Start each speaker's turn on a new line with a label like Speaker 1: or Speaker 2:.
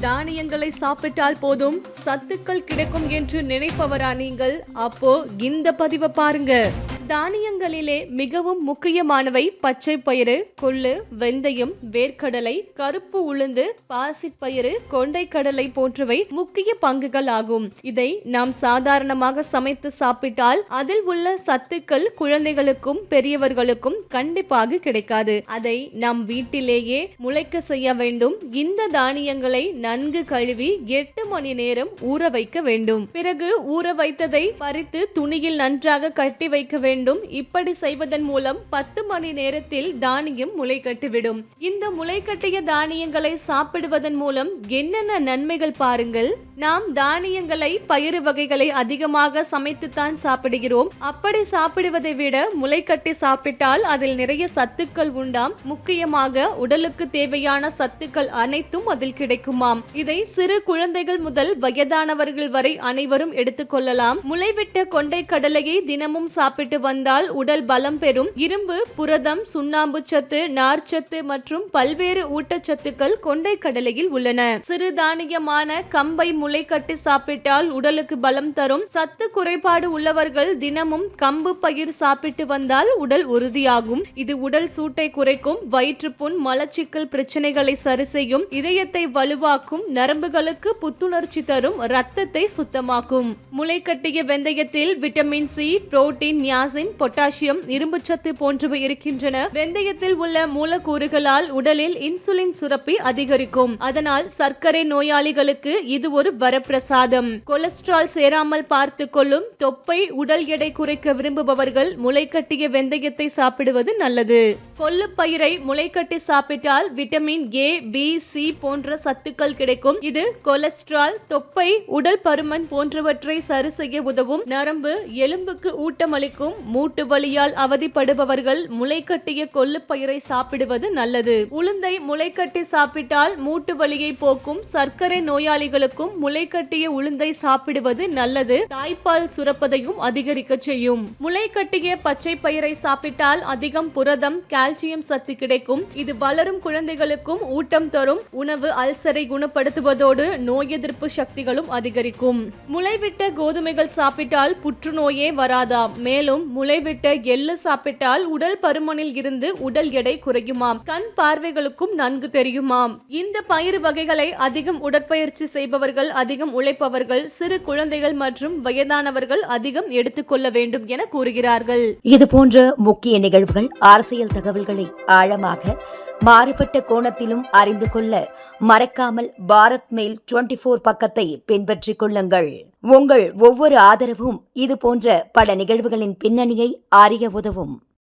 Speaker 1: தானியங்களை சாப்பிட்டால் போதும் சத்துக்கள் கிடைக்கும் என்று நினைப்பவரா நீங்கள்? அப்போ இந்த பதிவை பாருங்க. தானியங்களிலே மிகவும் முக்கியமானவை பச்சை பயிறு, கொள்ளு, வெந்தயம், வேர்க்கடலை, கருப்பு உளுந்து, பாசிப்பயிறு, கொண்டைக்கடலை போன்றவை முக்கிய பங்குகள் ஆகும். இதை நாம் சாதாரணமாக சமைத்து சாப்பிட்டால் அதில் உள்ள சத்துக்கள் குழந்தைகளுக்கும் பெரியவர்களுக்கும் கண்டிப்பாக கிடைக்காது. அதை நாம் வீட்டிலேயே முளைக்க செய்ய வேண்டும். இந்த தானியங்களை நன்கு கழுவி 8 மணி நேரம் ஊற வைக்க வேண்டும். பிறகு ஊற வைத்ததை பறித்து துணியில் நன்றாக கட்டி வைக்க வேண்டும். இப்படி செய்வதன் மூலம் 10 மணி நேரத்தில் தானியம் முளை கட்டிவிடும். இந்த முளை கட்டிய தானியங்களை சாப்பிடுவதன் மூலம் என்னென்ன நன்மைகள் பாருங்கள். நாம் தானியங்களை, பயிறு வகைகளை அதிகமாக சமைத்துத்தான் சாப்பிடுகிறோம். அப்படி சாப்பிடுவதை விட முளை கட்டி சாப்பிட்டால் அதில் நிறைய சத்துக்கள் உண்டாம். முக்கியமாக உடலுக்கு தேவையான சத்துக்கள் அனைத்தும் அதில் கிடைக்குமாம். இதை சிறு குழந்தைகள் முதல் வயதானவர்கள் வரை அனைவரும் எடுத்துக்கொள்ளலாம். முளைவிட்ட கொண்டை கடலையை தினமும் சாப்பிட்டு வந்தால் உடல் பலம் பெறும். இரும்பு, புரதம், சுண்ணாம்பு சத்து, நார்ச்சத்து மற்றும் பல்வேறு ஊட்டச்சத்துக்கள் கொண்டை கடலையில் உள்ளன. சிறு தானியமான கம்பை முளை கட்டி சாப்பிட்டால் உடலுக்கு பலம் தரும். சத்து குறைபாடு உள்ளவர்கள் தினமும் கம்பு பயிர் சாப்பிட்டு வந்தால் உடல் உறுதியாகும். இது உடல் சூட்டை குறைக்கும், வயிற்றுப்புண், மலச்சிக்கல் பிரச்சனைகளை சரி செய்யும், இதயத்தை வலுவாக்கும், நரம்புகளுக்கு புத்துணர்ச்சி தரும், ரத்தத்தை சுத்தமாக்கும். முளை கட்டிய வெந்தயத்தில் vitamin C, protein, niacin, potassium, இரும்புச்சத்து போன்றவை இருக்கின்றன. வெந்தயத்தில் உள்ள மூலக்கூறுகளால் உடலில் இன்சுலின் சுரப்பி அதிகரிக்கும். அதனால் சர்க்கரை நோயாளிகளுக்கு இது ஒரு வரப்பிரசாதம். கொலஸ்ட்ரால் சேராமல் பார்த்து கொள்ளும். தொப்பை, உடல் எடை குறைக்க விரும்புபவர்கள் முளைக்கட்டிய வெந்தயத்தை சாப்பிடுவது நல்லது. கொள்ளு பயிரை முளைக்கட்டி சாப்பிட்டால் விட்டமின் ஏ, பி, சி போன்ற சத்துக்கள் கிடைக்கும். இது கொலஸ்ட்ரால், தொப்பை, உடல் பருமன் போன்றவற்றை சரி செய்ய உதவும். நரம்பு, எலும்புக்கு ஊட்டமளிக்கும். மூட்டு வலியால் அவதிப்படுபவர்கள் முளைக்கட்டிய கொள்ளு பயிரை சாப்பிடுவது நல்லது. உளுந்தை முளைக்கட்டி சாப்பிட்டால் மூட்டு வலியை போக்கும். சர்க்கரை நோயாளிகளுக்கும் முளைக்கட்டிய உளுந்தை சாப்பிடுவது நல்லது. தாய்ப்பால் சுரப்பதையும் அதிகரிக்க செய்யும். முளைக்கட்டிய பச்சை பயிரை சாப்பிட்டால் அதிகம் புரதம், கால்சியம் சத்து கிடைக்கும். இது வளரும் குழந்தைகளுக்கும் ஊட்டம் தரும். உணவு அல்சரை குணப்படுத்துவதோடு நோய் எதிர்ப்பு சக்திகளும் அதிகரிக்கும். முளைவிட்ட கோதுமைகள் சாப்பிட்டால் புற்றுநோயே வராதாம். மேலும் முளைவிட்ட எள்ளு சாப்பிட்டால் உடல் பருமனில் இருந்து உடல் எடை குறையுமாம். கண் பார்வைகளுக்கும் நன்கு தெரியுமாம். இந்த பயிறு வகைகளை அதிகம் உடற்பயிற்சி செய்பவர்கள், அதிகம் உழைப்பவர்கள், சிறு குழந்தைகள் மற்றும் வயதானவர்கள் அதிகம் எடுத்துக்கொள்ள வேண்டும் என கூறுகிறார்கள்.
Speaker 2: இது போன்ற முக்கிய நிகழ்வுகள், அரசியல் தகவல்களை ஆழமாக மாறுபட்ட கோணத்திலும் அறிந்து கொள்ள மறக்காமல் பாரத் மெயில் 24 பக்கத்தை பின்பற்றிக் கொள்ளுங்கள். உங்கள் ஒவ்வொரு ஆதரவும் இது போன்ற பல நிகழ்வுகளின் பின்னணியை அறிய உதவும்.